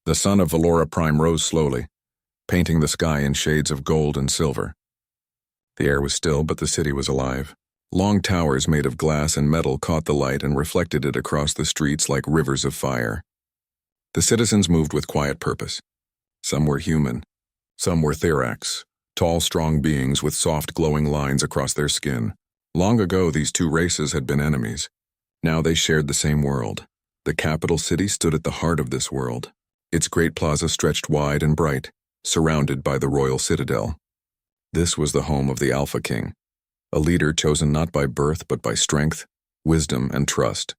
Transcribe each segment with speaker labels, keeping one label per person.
Speaker 1: The sun of Valora Prime rose slowly, painting the sky in shades of gold and silver. The air was still, but the city was alive. Long towers made of glass and metal caught the light and reflected it across the streets like rivers of fire. The citizens moved with quiet purpose. Some were human. Some were Therax, tall, strong beings with soft, glowing lines across their skin. Long ago, these two races had been enemies. Now they shared the same world. The capital city stood at the heart of this world. Its great plaza stretched wide and bright, surrounded by the royal citadel. This was the home of the Alpha King, a leader chosen not by birth but by strength, wisdom, and trust.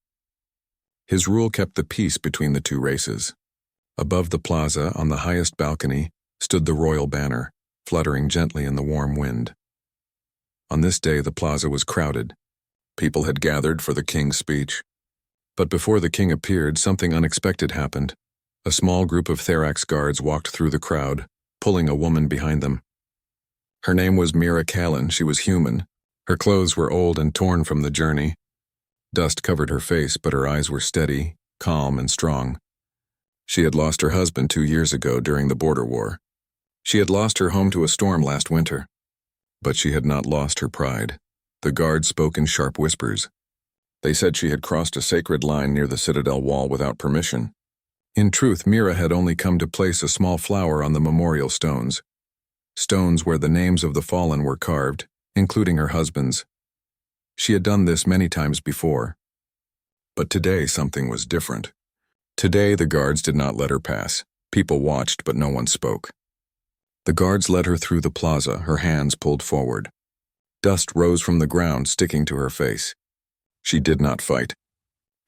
Speaker 1: His rule kept the peace between the two races. Above the plaza, on the highest balcony, stood the royal banner, fluttering gently in the warm wind. On this day, the plaza was crowded. People had gathered for the king's speech. But before the king appeared, something unexpected happened. A small group of Therax guards walked through the crowd, pulling a woman behind them. Her name was Mira Callan. She was human. Her clothes were old and torn from the journey. Dust covered her face, but her eyes were steady, calm, and strong. She had lost her husband 2 years ago during the border war. She had lost her home to a storm last winter. But she had not lost her pride. The guards spoke in sharp whispers. They said she had crossed a sacred line near the citadel wall without permission. In truth, Mira had only come to place a small flower on the memorial stones. Stones where the names of the fallen were carved, including her husband's. She had done this many times before. But today something was different. Today the guards did not let her pass. People watched, but no one spoke. The guards led her through the plaza, her hands pulled forward. Dust rose from the ground, sticking to her face. She did not fight.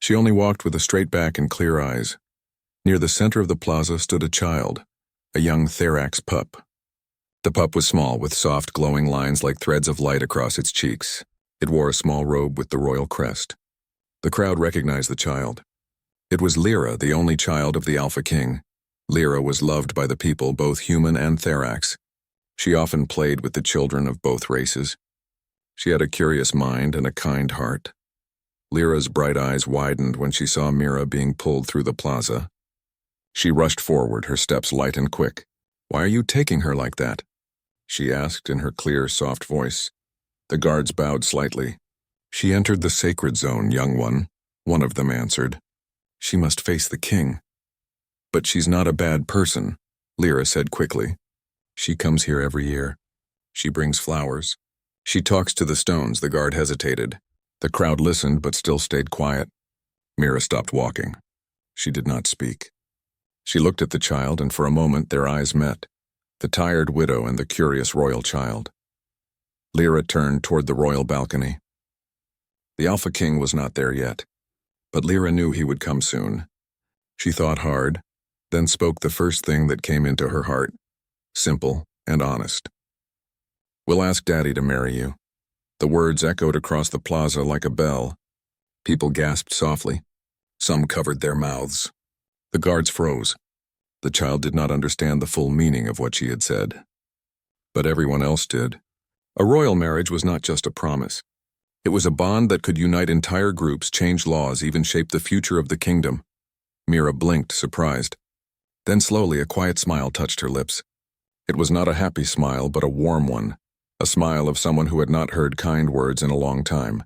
Speaker 1: She only walked with a straight back and clear eyes. Near the center of the plaza stood a child, a young Therax pup. The pup was small, with soft, glowing lines like threads of light across its cheeks. It wore a small robe with the royal crest. The crowd recognized the child. It was Lyra, the only child of the Alpha King. Lyra was loved by the people, both human and Therax. She often played with the children of both races. She had a curious mind and a kind heart. Lyra's bright eyes widened when she saw Mira being pulled through the plaza. She rushed forward, her steps light and quick. "Why are you taking her like that?" she asked in her clear, soft voice. The guards bowed slightly. "She entered the sacred zone, young one of them answered. "She must face the king." "But she's not a bad person," Lyra said quickly. "She comes here every year. She brings flowers. She talks to the stones." The guard hesitated. The crowd listened but still stayed quiet. Mira stopped walking. She did not speak. She looked at the child, and for a moment their eyes met, the tired widow and the curious royal child. Lyra turned toward the royal balcony. The Alpha King was not there yet, but Lyra knew he would come soon. She thought hard, then spoke the first thing that came into her heart, simple and honest. "We'll ask Daddy to marry you." The words echoed across the plaza like a bell. People gasped softly. Some covered their mouths. The guards froze. The child did not understand the full meaning of what she had said. But everyone else did. A royal marriage was not just a promise. It was a bond that could unite entire groups, change laws, even shape the future of the kingdom. Mira blinked, surprised. Then slowly a quiet smile touched her lips. It was not a happy smile, but a warm one, a smile of someone who had not heard kind words in a long time.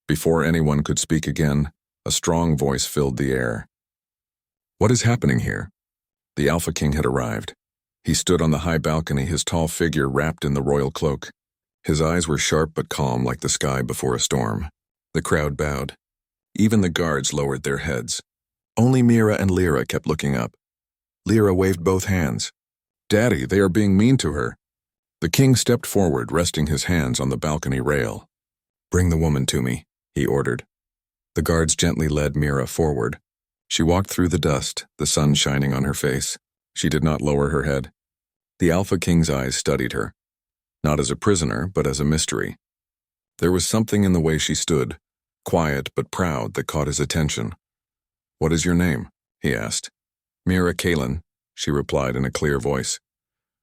Speaker 1: Before anyone could speak again, a strong voice filled the air. "What is happening here?" The Alpha King had arrived. He stood on the high balcony, his tall figure wrapped in the royal cloak. His eyes were sharp but calm, like the sky before a storm. The crowd bowed. Even the guards lowered their heads. Only Mira and Lyra kept looking up. Lyra waved both hands. "Daddy, they are being mean to her." The king stepped forward, resting his hands on the balcony rail. "Bring the woman to me," he ordered. The guards gently led Mira forward. She walked through the dust, the sun shining on her face. She did not lower her head. The Alpha King's eyes studied her, not as a prisoner, but as a mystery. There was something in the way she stood, quiet but proud, that caught his attention. "What is your name?" he asked. "Mira Callan," she replied in a clear voice.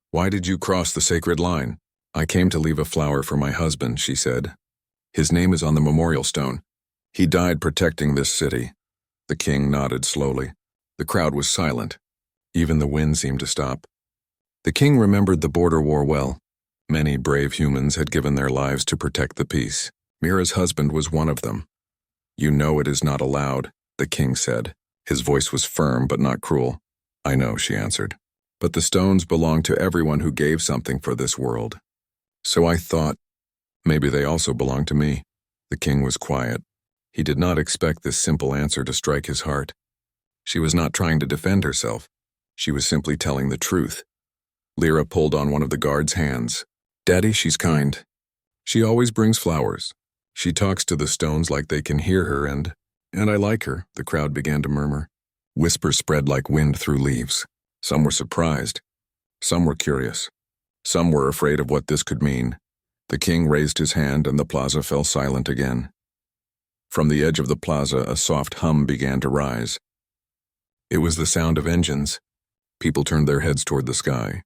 Speaker 1: "Why did you cross the sacred line?" "I came to leave a flower for my husband," she said. "His name is on the memorial stone. He died protecting this city." The king nodded slowly. The crowd was silent. Even the wind seemed to stop. The king remembered the border war well. Many brave humans had given their lives to protect the peace. Mira's husband was one of them. "You know it is not allowed," the king said. His voice was firm but not cruel. "I know," she answered. "But the stones belong to everyone who gave something for this world. So I thought, maybe they also belong to me." The king was quiet. He did not expect this simple answer to strike his heart. She was not trying to defend herself. She was simply telling the truth. Lyra pulled on one of the guard's hands. "Daddy, she's kind. She always brings flowers. She talks to the stones like they can hear her and I like her," the crowd began to murmur. Whispers spread like wind through leaves. Some were surprised. Some were curious. Some were afraid of what this could mean. The king raised his hand and the plaza fell silent again. From the edge of the plaza, a soft hum began to rise. It was the sound of engines. People turned their heads toward the sky.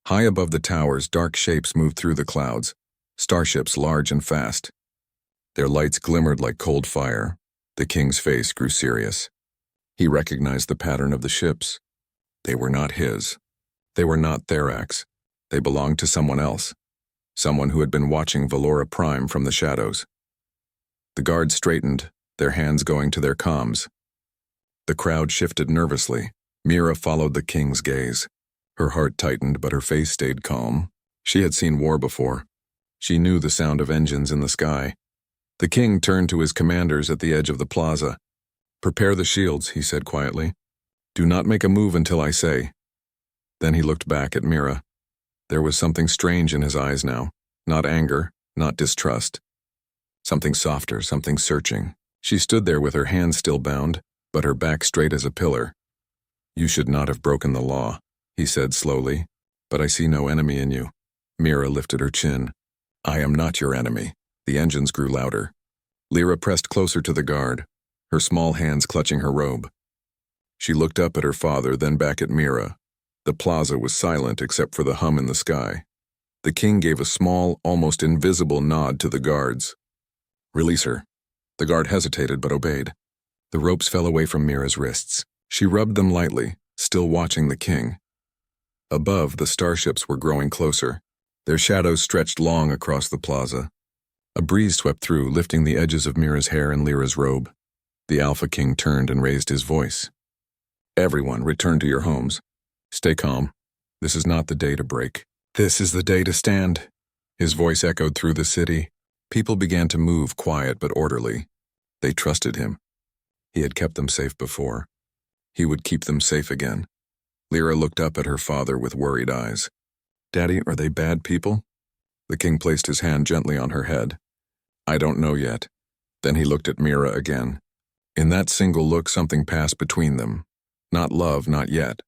Speaker 1: High above the towers, dark shapes moved through the clouds, starships large and fast. Their lights glimmered like cold fire. The king's face grew serious. He recognized the pattern of the ships. They were not his. They were not Therax. They belonged to someone else. Someone who had been watching Valora Prime from the shadows. The guards straightened, their hands going to their comms. The crowd shifted nervously. Mira followed the king's gaze. Her heart tightened, but her face stayed calm. She had seen war before. She knew the sound of engines in the sky. The king turned to his commanders at the edge of the plaza. "Prepare the shields," he said quietly. "Do not make a move until I say." Then he looked back at Mira. There was something strange in his eyes now. Not anger, not distrust. Something softer, something searching. She stood there with her hands still bound, but her back straight as a pillar. "You should not have broken the law," he said slowly, "but I see no enemy in you." Mira lifted her chin. "I am not your enemy." The engines grew louder. Lyra pressed closer to the guard, her small hands clutching her robe. She looked up at her father, then back at Mira. The plaza was silent except for the hum in the sky. The king gave a small, almost invisible nod to the guards. "Release her." The guard hesitated but obeyed. The ropes fell away from Mira's wrists. She rubbed them lightly, still watching the king. Above, the starships were growing closer. Their shadows stretched long across the plaza. A breeze swept through, lifting the edges of Mira's hair and Lyra's robe. The Alpha King turned and raised his voice. "Everyone, return to your homes. Stay calm. This is not the day to break. This is the day to stand." His voice echoed through the city. People began to move, quiet but orderly. They trusted him. He had kept them safe before. He would keep them safe again. Lyra looked up at her father with worried eyes. "Daddy, are they bad people?" The king placed his hand gently on her head. "I don't know yet." Then he looked at Mira again. In that single look, something passed between them. Not love, not yet.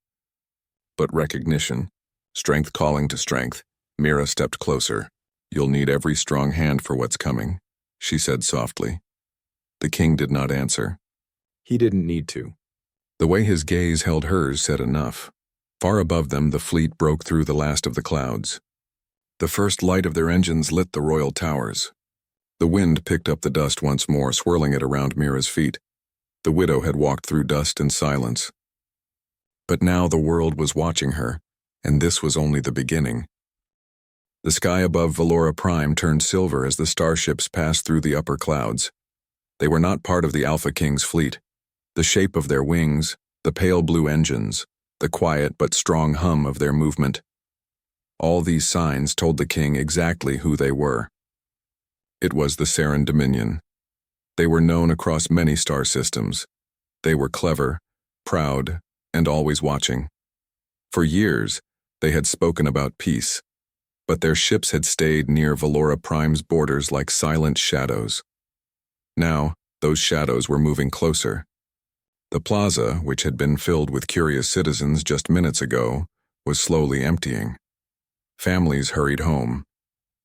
Speaker 1: But recognition. Strength calling to strength. Mira stepped closer. "You'll need every strong hand for what's coming," she said softly. The king did not answer. He didn't need to. The way his gaze held hers said enough. Far above them, the fleet broke through the last of the clouds. The first light of their engines lit the royal towers. The wind picked up the dust once more, swirling it around Mira's feet. The widow had walked through dust and silence. But now the world was watching her, and this was only the beginning. The sky above Valora Prime turned silver as the starships passed through the upper clouds. They were not part of the Alpha King's fleet. The shape of their wings, the pale blue engines, the quiet but strong hum of their movement. All these signs told the king exactly who they were. It was the Saren Dominion. They were known across many star systems. They were clever, proud, and always watching. For years, they had spoken about peace, but their ships had stayed near Valora Prime's borders like silent shadows. Now, those shadows were moving closer. The plaza, which had been filled with curious citizens just minutes ago, was slowly emptying. Families hurried home.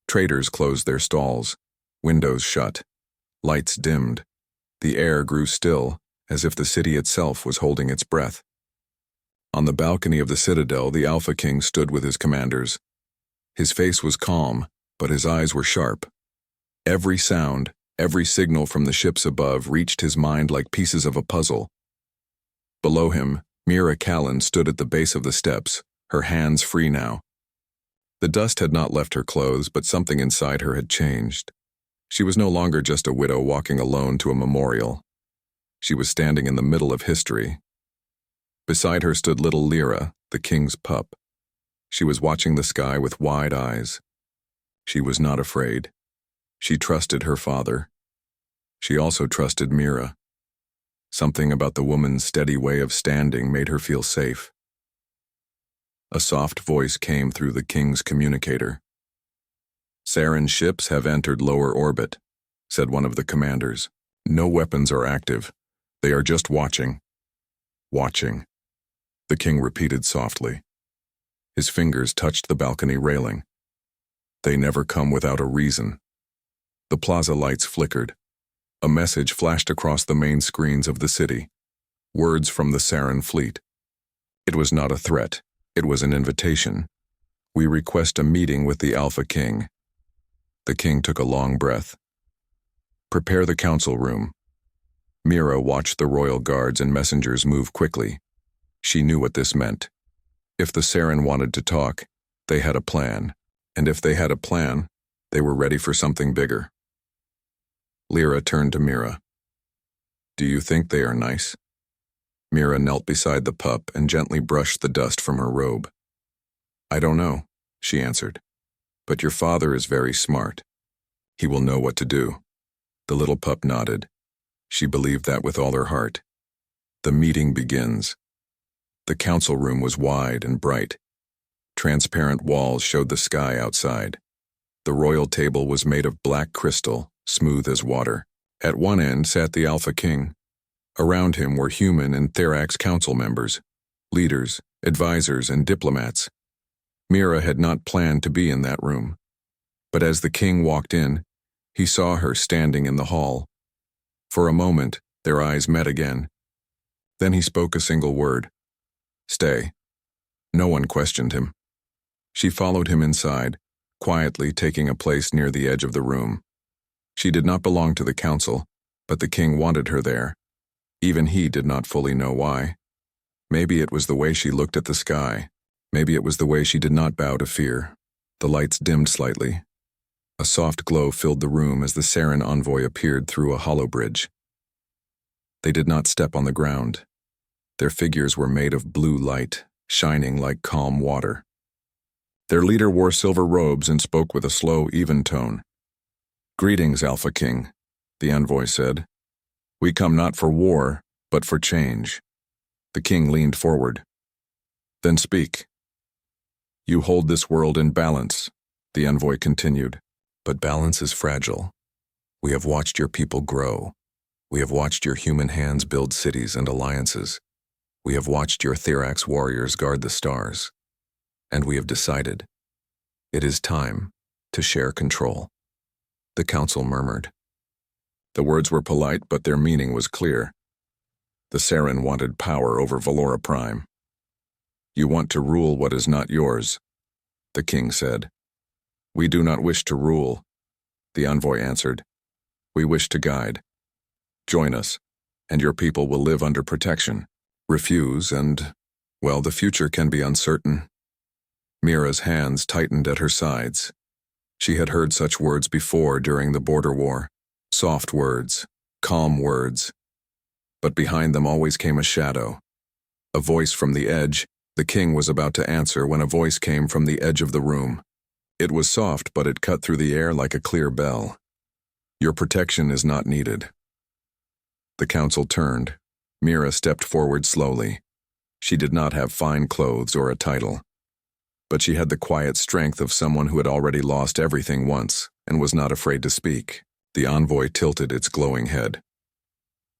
Speaker 1: Traders closed their stalls. Windows shut. Lights dimmed. The air grew still, as if the city itself was holding its breath. On the balcony of the citadel, the Alpha King stood with his commanders. His face was calm, but his eyes were sharp. Every sound, every signal from the ships above reached his mind like pieces of a puzzle. Below him, Mira Callan stood at the base of the steps, her hands free now. The dust had not left her clothes, but something inside her had changed. She was no longer just a widow walking alone to a memorial. She was standing in the middle of history. Beside her stood little Lyra, the king's pup. She was watching the sky with wide eyes. She was not afraid. She trusted her father. She also trusted Mira. Something about the woman's steady way of standing made her feel safe. A soft voice came through the king's communicator. "Saren ships have entered lower orbit," said one of the commanders. "No weapons are active. They are just watching." "Watching," the king repeated softly. His fingers touched the balcony railing. "They never come without a reason." The plaza lights flickered. A message flashed across the main screens of the city. Words from the Saren fleet. It was not a threat. It was an invitation. "We request a meeting with the Alpha King." The king took a long breath. "Prepare the council room." Mira watched the royal guards and messengers move quickly. She knew what this meant. If the Saren wanted to talk, they had a plan. And if they had a plan, they were ready for something bigger. Lyra turned to Mira. "Do you think they are nice?" Mira knelt beside the pup and gently brushed the dust from her robe. "I don't know," she answered. "But your father is very smart. He will know what to do." The little pup nodded. She believed that with all her heart. The meeting begins. The council room was wide and bright. Transparent walls showed the sky outside. The royal table was made of black crystal, smooth as water. At one end sat the Alpha King. Around him were human and Therax council members, leaders, advisors, and diplomats. Mira had not planned to be in that room. But as the king walked in, he saw her standing in the hall. For a moment, their eyes met again. Then he spoke a single word. "Stay." No one questioned him. She followed him inside, quietly taking a place near the edge of the room. She did not belong to the council, but the king wanted her there. Even he did not fully know why. Maybe it was the way she looked at the sky. Maybe it was the way she did not bow to fear. The lights dimmed slightly. A soft glow filled the room as the Saren envoy appeared through a hollow bridge. They did not step on the ground. Their figures were made of blue light, shining like calm water. Their leader wore silver robes and spoke with a slow, even tone. "Greetings, Alpha King," the envoy said. "We come not for war, but for change." The king leaned forward. "Then speak." "You hold this world in balance," the envoy continued. "But balance is fragile. We have watched your people grow. We have watched your human hands build cities and alliances. We have watched your Therax warriors guard the stars. And we have decided. It is time to share control." The council murmured. The words were polite, but their meaning was clear. The Saren wanted power over Valora Prime. "You want to rule what is not yours," the king said. "We do not wish to rule," the envoy answered. "We wish to guide. Join us, and your people will live under protection. Refuse, and, well, the future can be uncertain." Mira's hands tightened at her sides. She had heard such words before during the border war. Soft words, calm words. But behind them always came a shadow. A voice from the edge. The king was about to answer when a voice came from the edge of the room. It was soft, but it cut through the air like a clear bell. "Your protection is not needed." The council turned. Mira stepped forward slowly. She did not have fine clothes or a title. But she had the quiet strength of someone who had already lost everything once and was not afraid to speak. The envoy tilted its glowing head.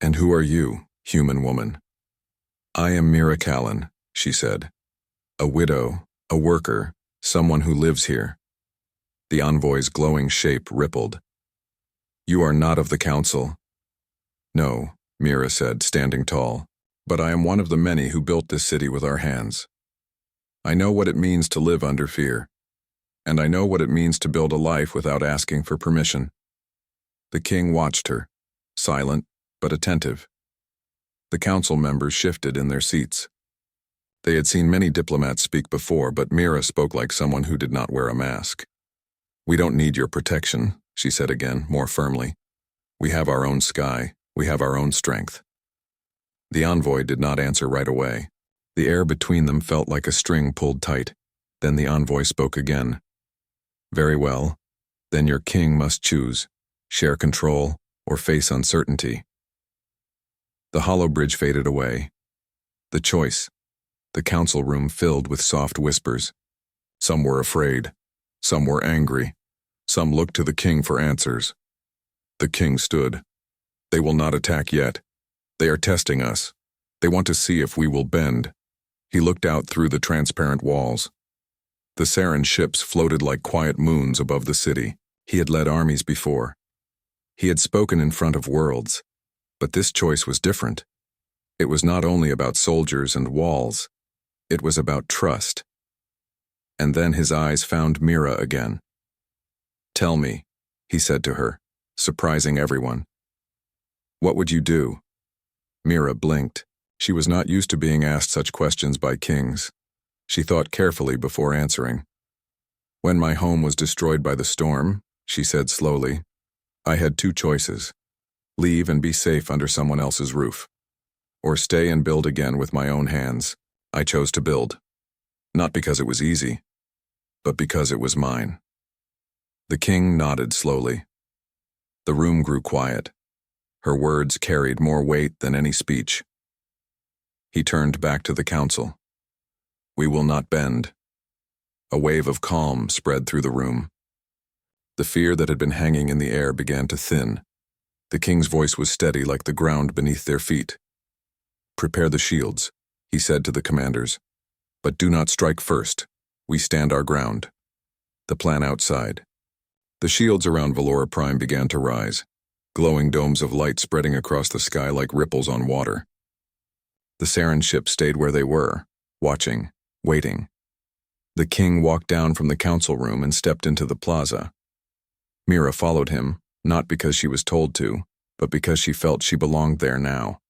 Speaker 1: "And who are you, human woman?" "I am Mira Callan," she said. "A widow, a worker, someone who lives here." The envoy's glowing shape rippled. "You are not of the council." "No," Mira said, standing tall. "But I am one of the many who built this city with our hands. I know what it means to live under fear, and I know what it means to build a life without asking for permission." The king watched her, silent but attentive. The council members shifted in their seats. They had seen many diplomats speak before, but Mira spoke like someone who did not wear a mask. "We don't need your protection," she said again, more firmly. "We have our own sky. We have our own strength." The envoy did not answer right away. The air between them felt like a string pulled tight. Then the envoy spoke again. "Very well. Then your king must choose, share control, or face uncertainty." The hollow bridge faded away. The choice. The council room filled with soft whispers. Some were afraid. Some were angry. Some looked to the king for answers. The king stood. "They will not attack yet. They are testing us. They want to see if we will bend." He looked out through the transparent walls. The Saren ships floated like quiet moons above the city. He had led armies before. He had spoken in front of worlds. But this choice was different. It was not only about soldiers and walls. It was about trust. And then his eyes found Mira again. "Tell me," he said to her, surprising everyone. "What would you do?" Mira blinked. She was not used to being asked such questions by kings. She thought carefully before answering. "When my home was destroyed by the storm," she said slowly, "I had two choices. Leave and be safe under someone else's roof. Or stay and build again with my own hands. I chose to build. Not because it was easy, but because it was mine." The king nodded slowly. The room grew quiet. Her words carried more weight than any speech. He turned back to the council. "We will not bend." A wave of calm spread through the room. The fear that had been hanging in the air began to thin. The king's voice was steady like the ground beneath their feet. "Prepare the shields," he said to the commanders. "But do not strike first. We stand our ground." The plan outside. The shields around Valora Prime began to rise, glowing domes of light spreading across the sky like ripples on water. The Saren ships stayed where they were, watching, waiting. The king walked down from the council room and stepped into the plaza. Mira followed him, not because she was told to, but because she felt she belonged there now.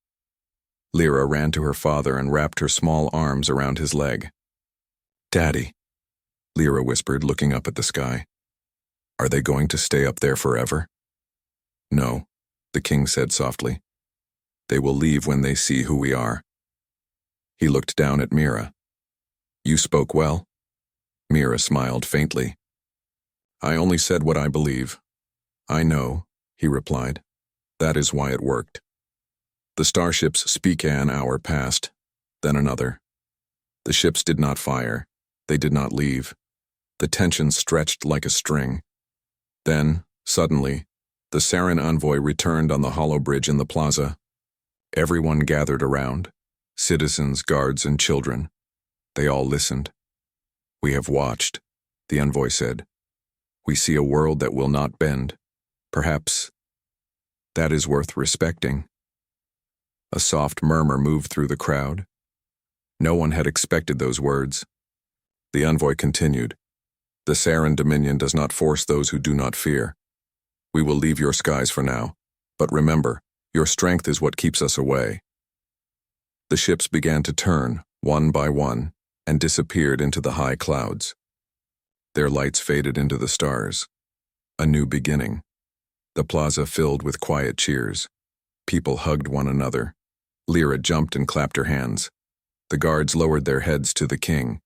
Speaker 1: Lyra ran to her father and wrapped her small arms around his leg. "Daddy," Lyra whispered, looking up at the sky. "Are they going to stay up there forever?" "No," the king said softly. "They will leave when they see who we are." He looked down at Mira. "You spoke well." Mira smiled faintly. "I only said what I believe." "I know," he replied. "That is why it worked." The starships speak an hour passed, then another. The ships did not fire. They did not leave. The tension stretched like a string. Then, suddenly, the Saren envoy returned on the hollow bridge in the plaza. Everyone gathered around, citizens, guards, and children. They all listened. "We have watched," the envoy said. "We see a world that will not bend. Perhaps that is worth respecting." A soft murmur moved through the crowd. No one had expected those words. The envoy continued. "The Saren Dominion does not force those who do not fear. We will leave your skies for now, but remember, your strength is what keeps us away." The ships began to turn, one by one, and disappeared into the high clouds. Their lights faded into the stars. A new beginning. The plaza filled with quiet cheers. People hugged one another. Lyra jumped and clapped her hands. The guards lowered their heads to the king.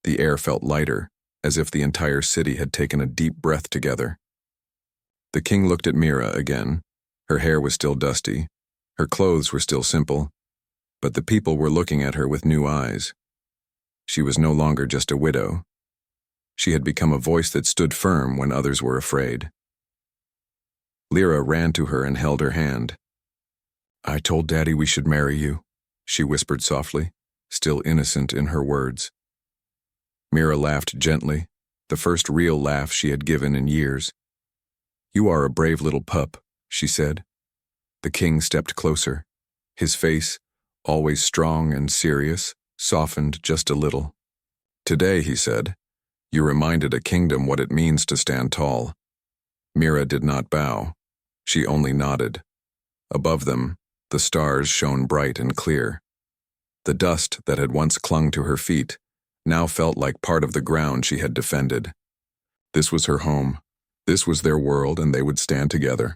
Speaker 1: The air felt lighter, as if the entire city had taken a deep breath together. The king looked at Mira again. Her hair was still dusty. Her clothes were still simple. But the people were looking at her with new eyes. She was no longer just a widow. She had become a voice that stood firm when others were afraid. Lyra ran to her and held her hand. "I told Daddy we should marry you," she whispered softly, still innocent in her words. Mira laughed gently, the first real laugh she had given in years. "You are a brave little pup," she said. The king stepped closer. His face, always strong and serious, softened just a little. "Today," he said, "you reminded a kingdom what it means to stand tall." Mira did not bow. She only nodded. Above them, the stars shone bright and clear. The dust that had once clung to her feet now felt like part of the ground she had defended. This was her home. This was their world, and they would stand together.